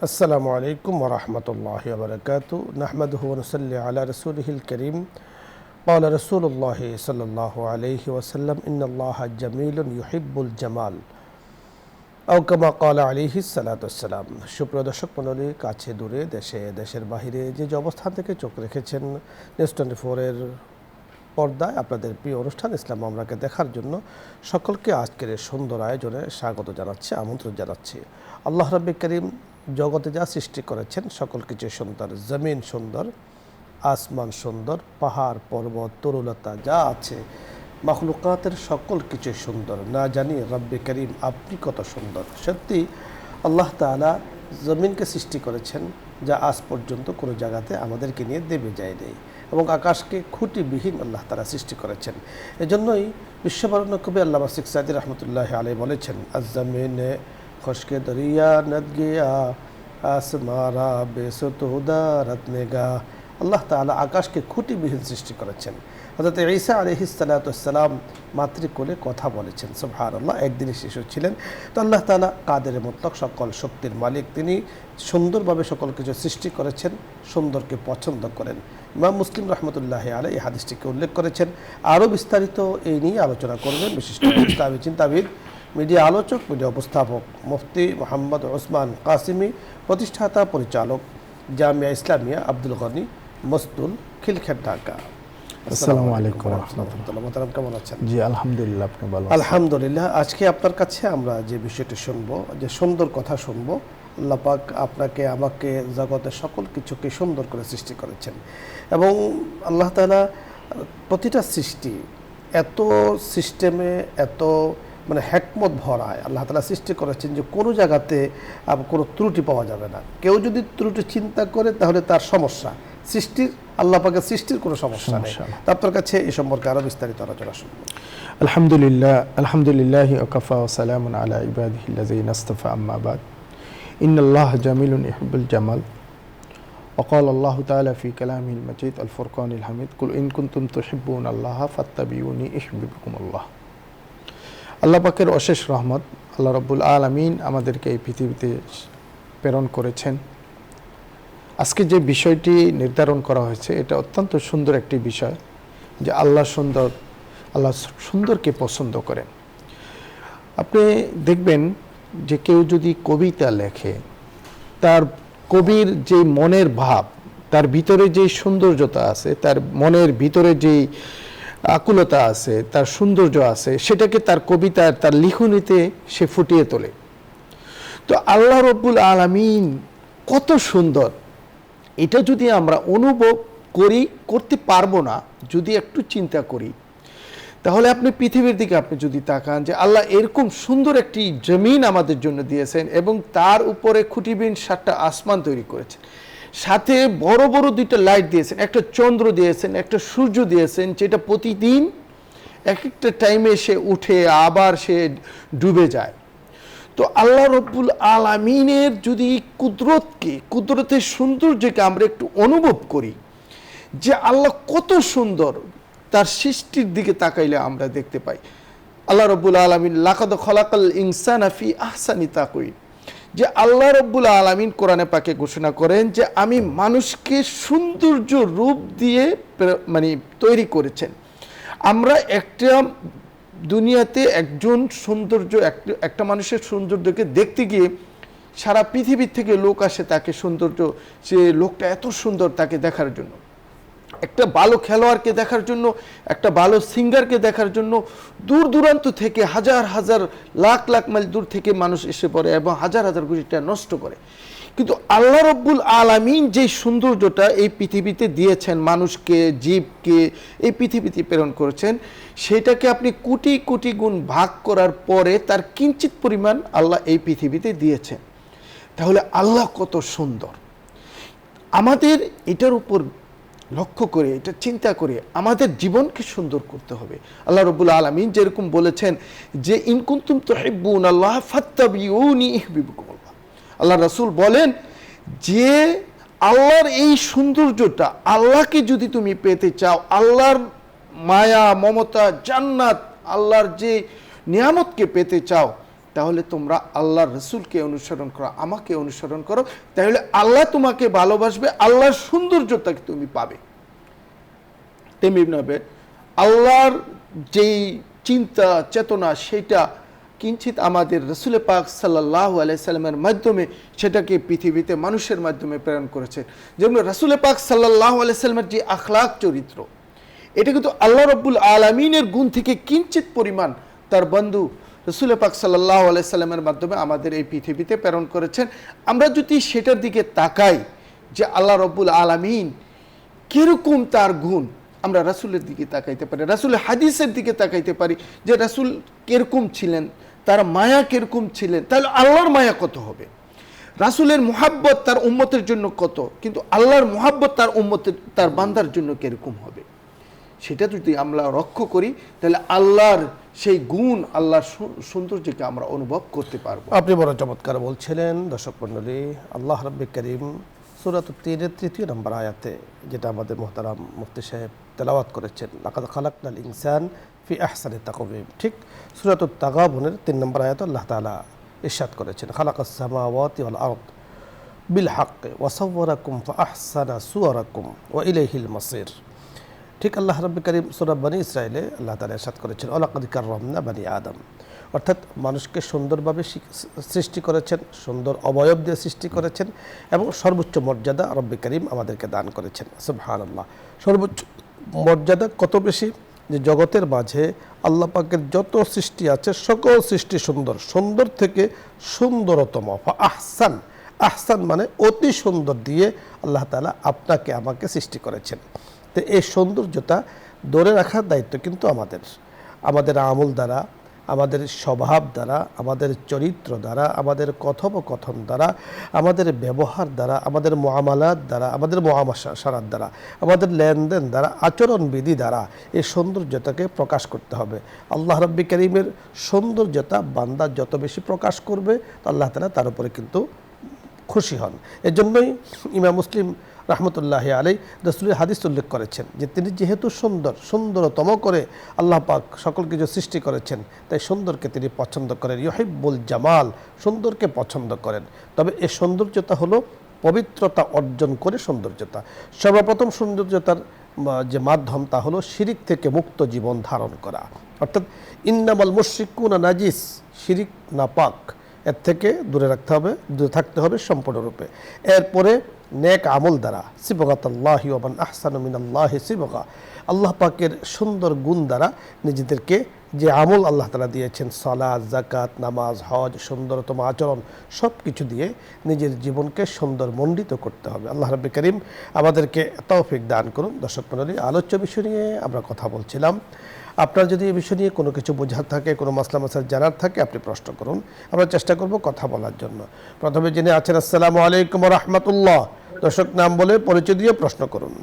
আসসালামু আলাইকুম ওয়া রাহমাতুল্লাহি ওয়া বারাকাতুহু নাহমাদুহু ওয়া নুসাল্লি আলা রাসূলিহিল কারীম ক্বালা রাসূলুল্লাহি সাল্লাল্লাহু আলাইহি ওয়াসাল্লাম ইন্নাল্লাহা জামিলুন ইউহিব্বুল জামাল আও কামা ক্বালা আলাইহিস সালাতু ওয়াসসালাম। সুপ্রিয় দর্শক মণ্ডলী, কাছে দূরে দেশে দেশের বাহিরে যে অবস্থান থেকে চোখ রেখেছেন নিউজ 24 এর পর্দায় আপনাদের প্রিয় অনুষ্ঠান ইসলাম আমরাকে দেখার জন্য সকলকে আজকের এই সুন্দর আয়োজনে স্বাগত জানাচ্ছি, আমন্ত্রণ জানাচ্ছি। আল্লাহ রাব্বুল কারীম জগতে যা সৃষ্টি করেছেন সকল কিছু সুন্দর, জমিন সুন্দর, আসমান সুন্দর, পাহাড় পর্বত তরুলতা যা আছে মাখলুকাতের সকল কিছু সুন্দর। না জানি রাব্বুল কারীম আপনি কত সুন্দর। সত্যি আল্লাহ তাআলা জমিনকে সৃষ্টি করেছেন যা আজ পর্যন্ত কোনো জায়গাতে আমাদেরকে নিয়ে দেবে যায় নেই, এবং আকাশকে খুঁটিবিহীন আল্লাহ তাআলা সৃষ্টি করেছেন। এজন্যই বিশ্ববরণ্য কবি আল্লামা শেখ সাদী রহমতুল্লাহ আলাইহি বলেছেন, আজ-জমিনে খুশকে দরিয়া নদ গিয়া আসমারা বেসুতুদারত নেগা। আল্লাহ তাআলা আকাশকে খুঁটিবিহীন সৃষ্টি করেছেন। হযরত ঈসা আলাইহিস সালাতু ওয়াসসালাম মাতৃকোলে কথা বলেছেন, সুবহানাল্লাহ, একদিনই শিশু ছিলেন। তো আল্লাহ তাআলা কাদের মুতলক, সকল শক্তির মালিক, তিনি সুন্দরভাবে সকল কিছু সৃষ্টি করেছেন, সুন্দরকে পছন্দ করেন। ইমাম মুসলিম রহমতুল্লাহি আলাইহি এই হাদিসটিকে উল্লেখ করেছেন। আরও বিস্তারিত এই নিয়ে আলোচনা করবেন বিশিষ্ট ইসলামী চিন্তাবিদ, মিডিয়া আলোচক, মিডিয়া উপস্থাপক মুফতি মোহাম্মদ ওসমান কাসিমি, প্রতিষ্ঠাতা পরিচালক জামিয়া ইসলামিয়া আব্দুল গনি মসদুল, খিলক্ষেত, ঢাকা। আসসালামু আলাইকুম ওয়া রাহমাতুল্লাহ। মোহতারাম, কেমন আছেন? জি আলহামদুলিল্লাহ, আপনি ভালো? আলহামদুলিল্লাহ। আজকে আপনার কাছে আমরা যে বিষয়টি শুনবো, যে সুন্দর কথা শুনবো। আল্লাহ পাক আপনাকে আমাকে জগতের সকল কিছুকে সুন্দর করে সৃষ্টি করেছেন, এবং আল্লাহ তাআলা প্রতিটা সৃষ্টি এত সিস্টেমে, এত হ্যাকমত ভরায় আল্লাহ তাআলা সৃষ্টি করেছেন যে কোনো জায়গাতে কোনো ত্রুটি পাওয়া যাবে না। কেউ যদি ত্রুটি চিন্তা করে তাহলে তার সমস্যা, সৃষ্টির আল্লাহ পাকের সৃষ্টির কোনো সমস্যা নেই। আপনার কাছে এই সম্পর্কে আরও বিস্তারিত আলোচনা শুনবো। আলহামদুলিল্লাহ ওয়াকাফা ওয়া সালামুন আলা ইবাদিহিল্লাযিনা ইসতাফা, আম্মা বাদ। ইন্নাল্লাহা জামিলুন ইউহিব্বুল জামাল ওয়া ক্বালা আল্লাহু তাআলা ফি কালামিহিল মাজিদ আল ফুরকানিল হামিদ, কুল ইন কুনতুম তুহিব্বুনাল্লাহা ফাত্তাবিউনি ইউহিব্বুকুমুল্লাহ। আল্লাহ পাকের অশেষ রহমত, আল্লাহ রাব্বুল আলামিন আমাদেরকে এই পৃথিবীতে প্রেরণ করেছেন। আজকে যে বিষয়টি নির্ধারণ করা হয়েছে এটা অত্যন্ত সুন্দর একটি বিষয়, যে আল্লাহ সুন্দরকে পছন্দ করেন। আপনি দেখবেন যে কেউ যদি কবিতা লেখে, তার কবির যে মনের ভাব, তার ভিতরে যে সৌন্দর্যতা আছে, তার মনের ভিতরে যেই আকুলতা আছে, তার সৌন্দর্য আছে, সেটাকে তার কবিতার, তার লিখনীতে সে ফুটিয়ে তোলে। তো আল্লাহ রাব্বুল আলামিন কত সুন্দর, এটা যদি আমরা অনুভব করতে পারবো না, যদি একটু চিন্তা করি, তাহলে আপনি পৃথিবীর দিকে আপনি যদি তাকান, যে আল্লাহ এরকম সুন্দর একটি জমিন আমাদের জন্য দিয়েছেন, এবং তার উপরে খুঁটিবিহীন 7টা আসমান তৈরি করেছেন, সাথে বড় বড় 2টা লাইট দিয়েছেন, একটা চন্দ্র দিয়েছেন, একটা সূর্য দিয়েছেন, যেটা প্রতিদিন এক একটা টাইমে সে উঠে আবার সে ডুবে যায়। তো আল্লাহ রাব্বুল আলামিনের যদি কুদরতের সৌন্দর্যকে আমরা একটু অনুভব করি, যে আল্লাহ কত সুন্দর, তার সৃষ্টির দিকে তাকাইলে আমরা দেখতে পাই আল্লাহ রাব্বুল আলামিন লাকাদ খালাকাল ইনসানা ফি আহসানি তাকওয়িম, যে আল্লাহ রাব্বুল আলামিন কোরআনে পাকে ঘোষণা করেন যে আমি মানুষকে সৌন্দর্য রূপ দিয়ে তৈরি করেছেন। আমরা একটা দুনিয়াতে একটা মানুষের সৌন্দর্যকে দেখতে গিয়ে সারা পৃথিবীর থেকে লোক আসে তাকে সৌন্দর্য, সে লোকটা এত সুন্দর, তাকে দেখার জন্য, একটা ভালো খেলোয়াড়কে দেখার জন্য, একটা ভালো সিঙ্গারকে দেখার জন্য দূর দূরান্ত থেকে হাজার হাজার লাখ লাখ মাইল দূর থেকে মানুষ এসে পড়ে এবং হাজার হাজার কোটি টাকা নষ্ট করে। কিন্তু আল্লাহ রাব্বুল আলামিন যে সৌন্দর্যটা এই পৃথিবীতে দিয়েছেন, মানুষকে, জীবকে এই পৃথিবীতে প্রেরণ করেছেন, সেটাকে আপনি কোটি কোটি গুণ ভাগ করার পরে তার কিঞ্চিত পরিমাণ আল্লাহ এই পৃথিবীতে দিয়েছেন। তাহলে আল্লাহ কত সুন্দর। আমাদের এটার উপর লক্ষ্য করে, এটা চিন্তা করে আমাদের জীবনকে সুন্দর করতে হবে। আল্লাহ রাব্বুল আলামিন যেরকম বলেছেন যে ইন কুনতুম তুহিব্বুনাল্লাহ ফাত্তাবিউনি ইউহিব্বুকুমুল্লাহ, আল্লাহ রাসূল বলেন যে আল্লাহর এই সৌন্দর্যটা, আল্লাহকে যদি তুমি পেতে চাও, আল্লাহর মায়া, মমতা, জান্নাত, আল্লাহর যে নিয়ামতকে পেতে চাও, তাহলে তোমরা আল্লাহর রসুলকে অনুসরণ করো, আমাকে অনুসরণ করো, তাহলে আল্লাহ তোমাকে ভালোবাসবে, আল্লাহর সৌন্দর্যতাকে তুমি পাবে। তেমনিভাবে আল্লাহর যেই চিন্তা চেতনা সেটা কিঞ্চিত আমাদের রসুল পাক সাল্লাল্লাহু আলাইহি সাল্লামের মাধ্যমে সেটাকে পৃথিবীতে মানুষের মাধ্যমে প্রেরণ করেছে। যেমন রসুল পাক সাল্লাল্লাহু আলাইহি সাল্লামের যে আখলাক চরিত্র, এটা কিন্তু আল্লাহ রাব্বুল আলামিনের গুণ থেকে কিঞ্চিত পরিমাণ তার বন্ধু রসুল পাক সাল্লাল্লাহু আলাইহি সাল্লামের মাধ্যমে আমাদের এই পৃথিবীতে প্রেরণ করেছেন। আমরা যদি সেটার দিকে তাকাই যে আল্লাহ রাব্বুল আলামিন কিরকম তার গুণ, আমরা রাসূলের দিকে তাকাইতে পারি, রাসূলের হাদিসের দিকে তাকাইতে পারি যে রাসূল কিরকম ছিলেন, তার মায়া কিরকম ছিলেন, তাহলে আল্লাহর মায়া কত হবে। রাসূলের মুহাব্বত তার উম্মতের জন্য কত, কিন্তু আল্লাহর মুহাব্বত তার উম্মতের, তার বান্দার জন্য কিরকম হবে, সেটা যদি আমরা লক্ষ্য করি তাহলে আল্লাহর সেই গুণ, আল্লাহর সৌন্দর্যকে আমরা অনুভব করতে পারবো। আপনি বড় চমৎকার বলছিলেন। দর্শক মণ্ডলী, আল্লাহ রাব্বুল কারীম সূরাত তিনের 3 নম্বর আয়াতে, যেটা আমাদের মুহতারাম মুফতি সাহেব তেলাওয়াত করেছেন, লাকাদ খালাকনাল ইনসান ফি আহসানি তাকওয়িম, ঠিক সূরাত তাগাবুনের 3 নম্বর আয়াতে আল্লাহ তাআলা ইরশাদ করেছেন, খালাকাস সামাওয়াতি ওয়াল আরদ বিল হাক্কি ওয়া সাওয়ারাকুম ফাআহসানা সুওয়ারাকুম ওয়া ইলাইহিল মাসির। ঠিক আল্লাহ রাব্বুল কারীম সূরা বনী ইসরাঈলে আল্লাহ তাআলা ইরশাদ করেছেন, ওয়ালাকাদ কাররামনা বনী আদম, অর্থাৎ মানুষকে সুন্দরভাবে সৃষ্টি করেছেন, সুন্দর অবয়ব দিয়ে সৃষ্টি করেছেন এবং সর্বোচ্চ মর্যাদা রাব্বুল কারীম আমাদেরকে দান করেছেন। সুবহানাল্লাহ, সর্বোচ্চ মর্যাদা কত বেশি যে জগতের মাঝে আল্লাহ পাকের যত সৃষ্টি আছে সকল সৃষ্টি সুন্দর, সুন্দর থেকে সুন্দরতম। আহসান, আহসান মানে অতি সুন্দর দিয়ে আল্লাহ তাআলা আপনাকে আমাকে সৃষ্টি করেছেন। তো এই সৌন্দর্যতা ধরে রাখার দায়িত্ব কিন্তু আমাদের আমল দ্বারা, আমাদের স্বভাব দ্বারা, আমাদের চরিত্র দ্বারা, আমাদের কথোপকথন দ্বারা, আমাদের ব্যবহার দ্বারা, আমাদের মুআমালাত দ্বারা, আমাদের মুআশারাত দ্বারা, আমাদের লেনদেন দ্বারা, আচরণবিধি দ্বারা এই সৌন্দর্যতাকে প্রকাশ করতে হবে। আল্লাহ রাব্বুল কারীমের সৌন্দর্যতা বান্দা যত বেশি প্রকাশ করবে আল্লাহ তাআলা তার উপরে কিন্তু খুশি হন। এজন্যই ইমাম মুসলিম রাহমাতুল্লাহি আলাইহি রাসূলের হাদিস উল্লেখ করেছেন যে তিনি যেহেতু সুন্দরতম করে আল্লাহ পাক সকল কিছু সৃষ্টি করেছেন, তাই সুন্দরকে তিনি পছন্দ করেন। ইউহিব্বুল জামাল, সুন্দরকে পছন্দ করেন। তবে এই সৌন্দর্যতা হলো পবিত্রতা অর্জন করে সৌন্দর্যতা। সর্বপ্রথম সৌন্দর্যতার যে মাধ্যম তা হলো শিরিক থেকে মুক্ত জীবন ধারণ করা, অর্থাৎ ইন্নামাল মুশরিকুনা নাজিস, শিরিক নাপাক, এর থেকে দূরে থাকতে হবে সম্পূর্ণরূপে। এরপরে নেক আমল দ্বারা, সিবগাতুল্লাহি ওয়া মান আহসানু মিনাল্লাহি সিবগা, আল্লাহ পাকের সুন্দর গুণ দ্বারা নিজেদেরকে যে আমল আল্লাহ তাআলা দিয়েছেন, সালাত, যাকাত, নামাজ, হজ, সুন্দরতম আচরণ, সব কিছু দিয়ে নিজের জীবনকে সুন্দর মণ্ডিত করতে হবে। আল্লাহ রাব্বুল কারীম আমাদেরকে তৌফিক দান করুন। দর্শক মণ্ডলী, আলোচ্য বিষয় নিয়ে আমরা কথা বলছিলাম। আপনার যদি এই বিষয় নিয়ে কোনো কিছু বোঝার থাকে, কোনো মাসলা মাসাইল জানার থাকে, আপনি প্রশ্ন করুন, আমরা চেষ্টা করব কথা বলার জন্য। প্রথমে যিনি আছেন, আসসালামু আলাইকুম ওয়া রাহমাতুল্লাহ, দর্শক নাম বলে পরিচয় দিয়ে প্রশ্ন করুন।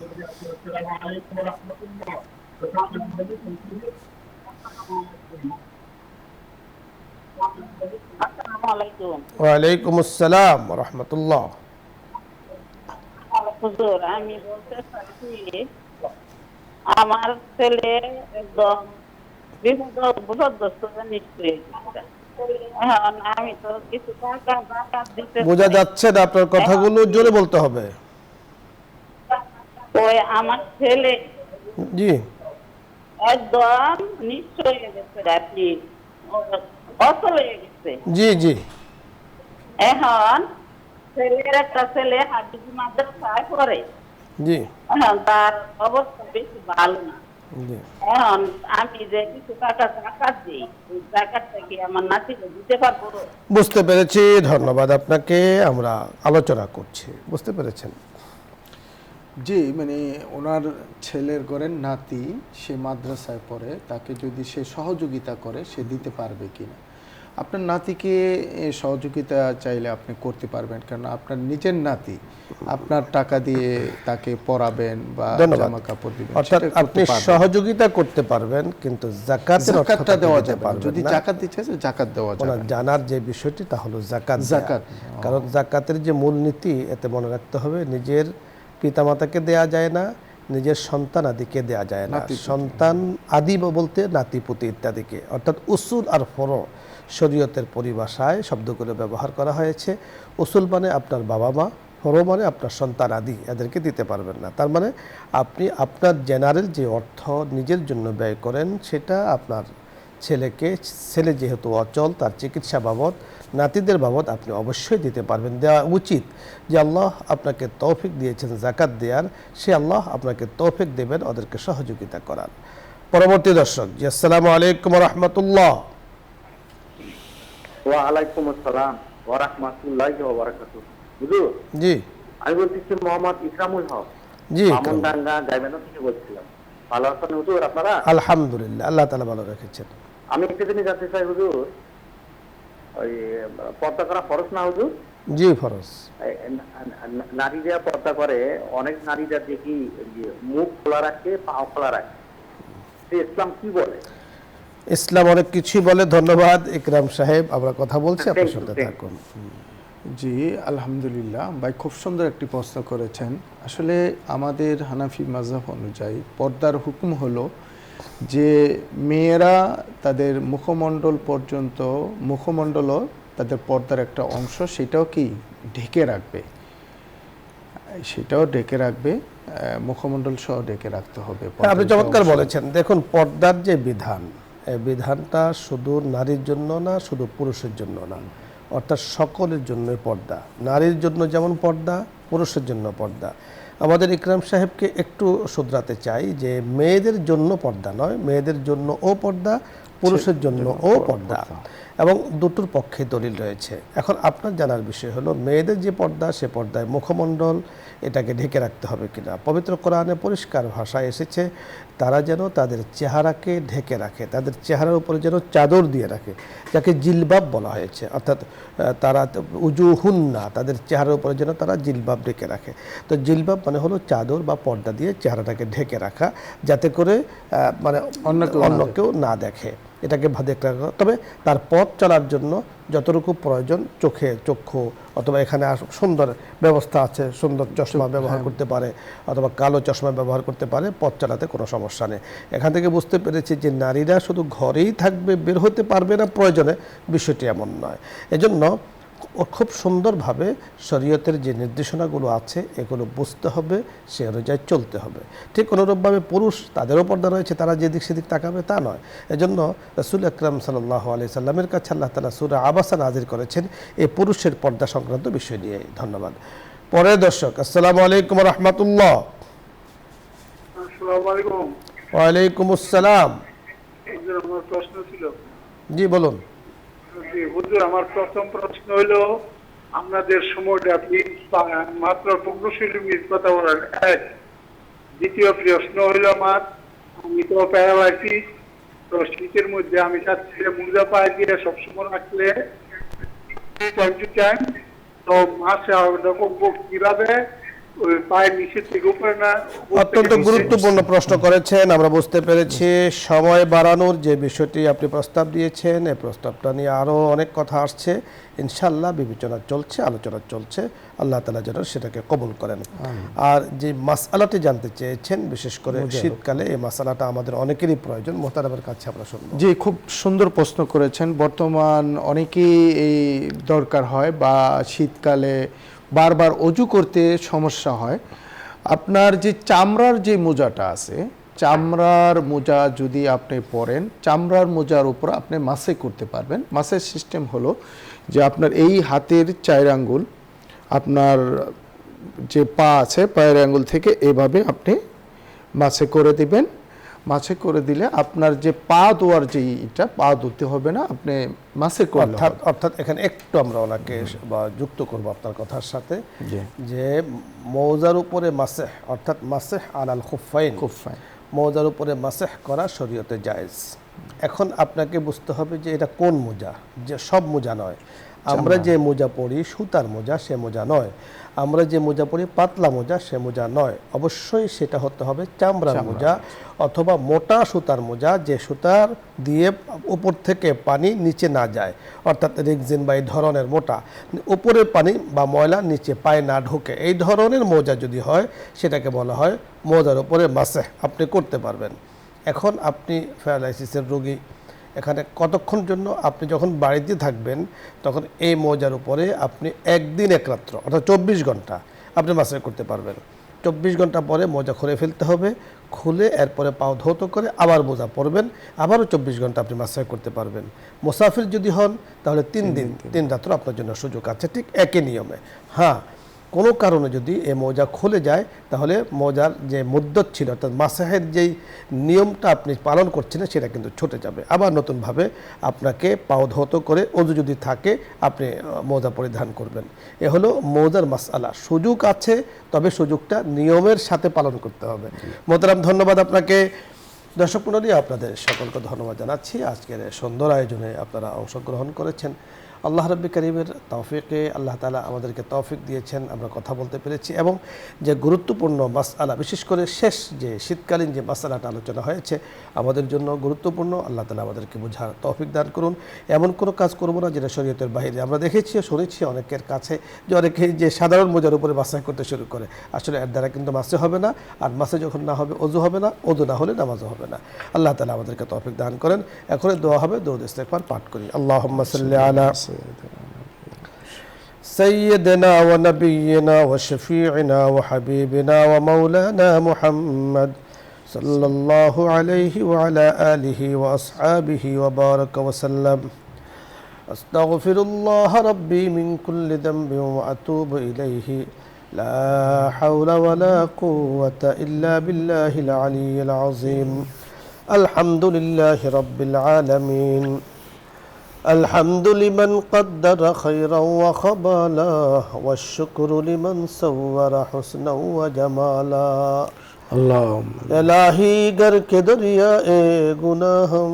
ওয়ালাইকুম আসসালাম ওয়া রাহমাতুল্লাহ। হুজুর, আমি বলতে চাচ্ছি আমার ছেলে একদম বিপদগ্রস্ত নিশ্চয়ই। এখন আমি তো কিছু টাকা জাকাত দিতে, বোঝা যাচ্ছে না, আপনার কথাগুলো জোরে বলতে হবে। ওই আমার ছেলে জি, একদম নিশ্চয় হয়ে গেছে আর কি, অচল হয়ে গেছে। জি জি। এখন ছেলের একটা ছেলে হাফিজ মাদ্রাসায় পড়ে, জি এখন তার অবস্থা বেশি ভালো না। জি। এখন আমি যে কিছু টাকা জাকাত দিই, ওই জাকাতটা কি আমার নাতিকে দিতে পারবো? বুঝতে পেরেছি, ধন্যবাদ আপনাকে। আমরা আলোচনা করছি, বুঝতে পেরেছেন। জি, মানে ওনার ছেলের ঘরের নাতি, সে মাদ্রাসায় পড়ে, তাকে যদি সে সহযোগিতা করে সে দিতে পারবে কিনা। আপনার নাতিকে সহযোগিতা চাইলে আপনি করতে পারবেন, কারণ আপনার নিজের নাতি, আপনার টাকা দিয়ে তাকে পড়াবেন বা জামা কাপড় দিবেন, অর্থাৎ আপনি সহযোগিতা করতে পারবেন, কিন্তু যাকাতটা দেওয়া যাবে না। যদি জাকাত দিতে চায় জাকাত দেওয়া যাবে না। জানার যে বিষয়টি তা হলো জাকাত। কারণ জাকাতের যে মূলনীতি, এতে মনে রাখতে হবে নিজের পিতামাতাকে দেয়া যায় না, নিজের সন্তান আদিকে দেয়া যায় না। সন্তান আদি বলতে নাতি পুতি ইত্যাদিকে, অর্থাৎ উসুল আর ফরো, শরীয়তের পরিভাষায় শব্দগুলো ব্যবহার করা হয়েছে। উসুল মানে আপনার বাবা মা, ফরো মানে আপনার সন্তান আদি, এদেরকে দিতে পারবেন না। তার মানে আপনি আপনার জেনারেল যে অর্থ নিজের জন্য ব্যয় করেন সেটা আপনার ছেলে যেহেতু অচল, তার চিকিৎসা বাবদ, নাতিদের বাবদ আপনি অবশ্যই দিতে পারবেন, দেওয়া উচিত। যে আল্লাহ আপনাকে তৌফিক দিয়েছেন জাকাত দেওয়ার, সে আল্লাহ আপনাকে তৌফিক দেবেন ওদেরকে সহযোগিতা করার। পরবর্তী দর্শক, জি আসসালামু আলাইকুম রহমতুল্লাহ। ওয়ালাইকুম আসসালাম ওয়া রাহমাতুল্লাহি ওয়া বারাকাতুহু। হুজুর, জি আমি বলতেছি মোহাম্মদ ইকরামুল হক, জি আমনডাঙ্গা গাইবান্ধা থেকে বলছিলাম। ভালো আছেন হুজুর আপনারা? আলহামদুলিল্লাহ, আল্লাহ তাআলা ভালো রেখেছেন। আমি একটা জিনিস জানতে চাই হুজুর, ওই পর্দা করা ফরজ না হুজুর? জি ফরজ। নারীরা পর্দা করে, অনেক নারীরা দেখি যে মুখ খোলা রাখে, পাও খোলা রাখে, ইসলাম কি বলে? ইসলাম অনেক কিছুই বলে। ধন্যবাদ ইকরাম সাহেব, আমরা কথা বলছি, আপনার সাথে থাকুন। জি আলহামদুলিল্লাহ ভাই, খুব সুন্দর একটি প্রশ্ন করেছেন। আসলে আমাদের হানাফি মাযহাব অনুযায়ী পর্দার হুকুম হলো যে মেয়েরা তাদের মুখমণ্ডল পর্যন্ত, মুখমণ্ডলও তাদের পর্দার একটা অংশ, সেটাও কি ঢেকে রাখবে, সেটাও ঢেকে রাখবে, মুখমণ্ডল সহ ঢেকে রাখতে হবে। আপনি চমৎকার বলেছেন। দেখুন, পর্দার যে বিধান, এই বিধানটা শুধু নারীর জন্য না, শুধু পুরুষের জন্য না, অর্থাৎ সকলের জন্যই পর্দা। নারীর জন্য যেমন পর্দা, পুরুষের জন্য পর্দা। আমাদের ইকরাম সাহেবকে একটু শুধরাতে চাই যে মেয়েদের জন্য পর্দা নয়, মেয়েদের জন্য ও পর্দা, পুরুষের জন্য ও পর্দা, এবং দুটোর পক্ষে দলিল রয়েছে। এখন আপনার জানার বিষয় হলো মেয়েদের যে পর্দা, সে পর্দায় মুখমণ্ডল এটাকে ঢেকে রাখতে হবে কিনা। পবিত্র কোরআনে পরিষ্কার ভাষায় এসেছে তারা যেন তাদের চেহারাকে ঢেকে রাখে, তাদের চেহারার উপরে যেন চাদর দিয়ে রাখে, যাকে জিলবাব বলা হয়েছে। অর্থাৎ তারা উজুহুন্না, তাদের চেহারার উপরে যেন তারা জিলবাব ঢেকে রাখে। তো জিলবাব মানে হলো চাদর বা পর্দা দিয়ে চেহারাটাকে ঢেকে রাখা, যাতে করে মানে অন্য কেউ না দেখে, এটাকে দেখতে রাখা। তবে তার পথ চলার জন্য যতটুকু প্রয়োজন, চক্ষু অথবা এখানে সুন্দর ব্যবস্থা আছে, সুন্দর চশমা ব্যবহার করতে পারে অথবা কালো চশমা ব্যবহার করতে পারে, পথ চালাতে কোনো সমস্যা নেই। এখান থেকে বুঝতে পেরেছি যে নারীরা শুধু ঘরেই থাকবে, বের হতে পারবে না প্রয়োজনে, বিষয়টি এমন নয়। এজন্য খুব সুন্দরভাবে শরীয়তের যে নির্দেশনাগুলো আছে এগুলো বুঝতে হবে, সে অনুযায়ী চলতে হবে। ঠিক অনুরূপভাবে পুরুষ, তাদেরও পর্দা রয়েছে, তারা যেদিক সেদিক তাকাবে তা নয়। এজন্য রাসূল আকরাম সাল্লাল্লাহু আলাইহি সাল্লামের কাছে আল্লাহ তাআলা সূরা আবাসা নাযিল করেছেন এই পুরুষের পর্দা সংক্রান্ত বিষয় নিয়ে। ধন্যবাদ। পরের দর্শক, আসসালামু আলাইকুম রাহমাতুল্লাহ। আসসালামু আলাইকুম। ওয়ালাইকুম আসসালাম। আমার প্রশ্ন ছিল। জি বলুন। জি হুজুর, আমার প্রথম প্রশ্ন হলো, আপনাদের সময়টা আপনি মাত্র 15 মিনিট কথা বলেন। দ্বিতীয় প্রশ্ন হলো আমার, আমি তো প্যারালাইসিস, তো শীতের মধ্যে আমি চাচ্ছি মোজা পায়ে দিয়ে সবসময় রাখলে টাইম টু টাইম, তো মাসে কিভাবে ওই পায়ের নিচের থেকে উপরে না। অত্যন্ত গুরুত্বপূর্ণ প্রশ্ন করেছেন, আমরা বুঝতে পেরেছি। সময় বাড়ানোর যে বিষয়টি আপনি প্রস্তাব দিয়েছেন, এই প্রস্তাবটা নিয়ে আরও অনেক কথা আসছে, ইনশাআল্লাহ বিবেচনা চলছে, আলোচনা চলছে, আল্লাহ তাআলা যেন সেটাকে কবুল করেন। আর যে মাসআলাটি জানতে চেয়েছেন, বিশেষ করে শীতকালে, এই মাসআলাটা আমাদের অনেকেরই প্রয়োজন, মোহতারামের কাছে আমরা শুনব। জি, খুব সুন্দর প্রশ্ন করেছেন। বর্তমান অনেকেই এই দরকার হয়, বা শীতকালে বারবার অজু করতে সমস্যা হয়। আপনার যে চামড়ার যে মোজাটা আছে, চামড়ার মোজা যদি আপনি পরেন, চামড়ার মোজার উপর আপনি মাসে করতে পারবেন। মাসের সিস্টেম হলো যে আপনার এই হাতের 4 আঙ্গুল, আপনার যে পা আছে, পায়ের আঙ্গুল থেকে এভাবে আপনি মাসে করে দিবেন। মাছে করে দিলে আপনার যে পা ধোয়ার যে এটা, পা ধুতে হবে না, আপনি মাসে করলে। অর্থাৎ এখানে একটু আমরা ওনাকে বা যুক্ত করব আপনার কথার সাথে, যে মৌজার উপরে মাসেহ, অর্থাৎ মাসেহ আলাল খুফাইন, মৌজার উপরে মাসেহ করা শরীয়তে জায়েজ। এখন আপনাকে বুঝতে হবে যে এটা কোন মোজা, যে সব মোজা নয়। আমরা যে মোজা পরি সুতার মোজা, সে মোজা নয়। আমরা যে মোজা পরি পাতলা মোজা, সে মোজা নয়। অবশ্যই সেটা হতে হবে চামড়ার মোজা অথবা মোটা সুতার মোজা, যে সুতার দিয়ে উপর থেকে পানি নিচে না যায়, অর্থাৎ রেক্সিন বা এই ধরনের মোটা, উপরে পানি বা ময়লা নিচে পায়ে না ঢোকে, এই ধরনের মোজা যদি হয় সেটাকে বলা হয় মোজার উপরে মাসেহ, আপনি করতে পারবেন। এখন আপনি প্যারালাইসিসের রোগী, এখানে কতক্ষণ জন্য, আপনি যখন বাড়িতে থাকবেন তখন এই মোজার উপরে আপনি একদিন এক রাত্র অর্থাৎ 24 ঘন্টা আপনি মাসাজ করতে পারবেন। 24 ঘন্টা পরে মোজা খুলে ফেলতে হবে, খুলে এরপরে পাও ধৌত করে আবার মোজা পরবেন, আবারও 24 ঘন্টা আপনি মাসাজ করতে পারবেন। মুসাফির যদি হন তাহলে 3 দিন 3 রাত্র আপনার জন্য সুযোগ আছে, ঠিক একই নিয়মে। হ্যাঁ, কোনো কারণে যদি এই মোজা খুলে যায় তাহলে মোজার যে মুদ্দত ছিল অর্থাৎ মাসাহের যেই নিয়মটা আপনি পালন করছিলেন সেটা কিন্তু ছুটে যাবে। আবার নতুনভাবে আপনাকে পাও ধৌত করে অজু যদি থাকে আপনি মোজা পরিধান করবেন। এ হলো মোজার মাসআলা। সুযোগ আছে, তবে সুযোগটা নিয়মের সাথে পালন করতে হবে। মোহতারাম, ধন্যবাদ আপনাকে। দর্শক মণ্ডলী, আপনাদের সকলকে ধন্যবাদ জানাচ্ছি। আজকের সুন্দর আয়োজনে আপনারা অংশগ্রহণ করেছেন। আল্লাহ রাব্বি কারীমের তৌফিকে আল্লাহ তাআলা আমাদেরকে তৌফিক দিয়েছেন, আমরা কথা বলতে পেরেছি এবং যে গুরুত্বপূর্ণ মাসআলা, বিশেষ করে শেষ যে শীতকালীন যে মাসআলাটা আলোচনা হয়েছে আমাদের জন্য গুরুত্বপূর্ণ। আল্লাহ তাআলা আমাদেরকে বোঝার তৌফিক দান করুন। এমন কোনো কাজ করব না যেটা শরীয়তের বাইরে। আমরা দেখেছি, শুনেছি অনেকের কাছে যে অনেকে যে সাধারণ মোজার উপরে মাসাজ করতে শুরু করে, আসলে এর দ্বারা কিন্তু মাসে হবে না, আর মাসে যখন না হবে অজু হবে না, অজু না হলে নামাজও হবে না। আল্লাহ তাআলা আমাদেরকে তৌফিক দান করেন। এখন দোয়া হবে, দরুদ ইস্তিগফার পাঠ করি। আল্লাহুম্মা সাল্লি আলা سيدنا ونبينا وشفيعنا وحبيبنا ومولانا محمد صلى الله عليه وعلى آله وأصحابه وبارك وسلم. أستغفر الله ربي من كل ذنب وأتوب إليه. لا حول ولا قوة إلا بالله العلي العظيم. الحمد لله رب العالمين. الحمد لمن قدر خيرا وخبالا والشكر لمن صور حسنا وجمالا. اللهم الہی گر کے دریا اے گناہم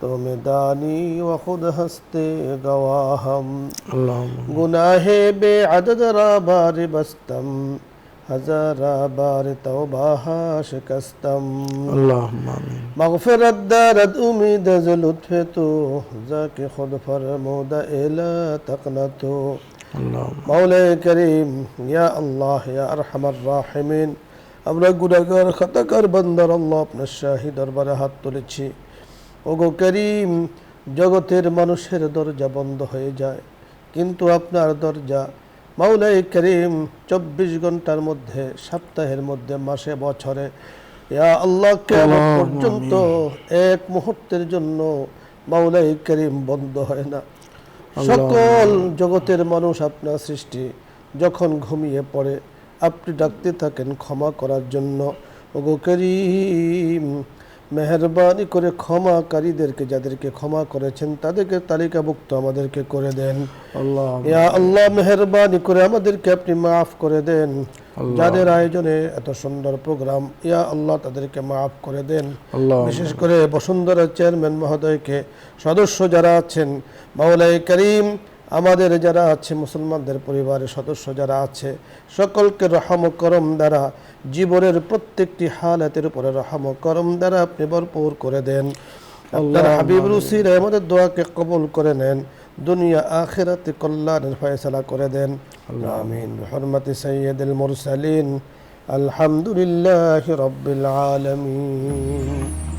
تو میں دانی و خود ہستے گواہم. اللهم گناہ بے عدد را بار بستم ہزارہ بار توبہ شکستم. اللهم آمین. مغفرت دارد امید ز لطف تو ذاکہ خود فرمود الا تقنتو. اللهم مولا کریم یا اللہ یا ارحم الراحمین, আমরা গুনাহগার খাতাকার বান্দার আল্লাহ আপনার শাহী দরবারে হাত তুলেছি। ওগো করিম, জগতের মানুষের দরজা বন্ধ হয়ে যায়, কিন্তু আপনার দরজা মাওলাই করিম 24 ঘন্টার মধ্যে, সপ্তাহের মধ্যে, মাসে, বছরে, ইয়া আল্লাহ কিয়ামত পর্যন্ত এক মুহূর্তের জন্য মাওলাই করিম বন্ধ হয় না। সকল জগতের মানুষ আপনার সৃষ্টি, যখন ঘুমিয়ে পড়ে আপনি ডাকতে থাকেন ক্ষমা করার জন্য। ওগো করিম, মেহেরবানি করে ক্ষমাকারীদেরকে, যাদেরকে ক্ষমা করেছেন তাদেরকে তালিকাভুক্ত আমাদেরকে করে দেন। ইয়া আল্লাহ, মেহেরবানি করে আমাদেরকে আপনি মাফ করে দেন। যাদের আয়োজনে এত সুন্দর প্রোগ্রাম, ইয়া আল্লাহ তাদেরকে মাফ করে দেন। বিশেষ করে বসুন্ধরা চেয়ারম্যান মহোদয়কে, সদস্য যারা আছেন, মাওলাই করিম আমাদের যারা আছে, মুসলমানদের পরিবারের সদস্য যারা আছে, সকলকে রহম করম দ্বারা, জীবনের প্রত্যেকটি হালাতের উপরে রহম করম দ্বারা আপনি ভরপুর করে দেন। আপনার হাবিবুর উসিলা আমাদের দোয়াকে কবুল করে নেন, দুনিয়া আখিরাতে কল্যাণের ফয়সালা করে দেন। আমিন। বিহুরমাতি সাইয়্যিদিল মুরসালিন। আলহামদুলিল্লাহি রাব্বিল আলামিন।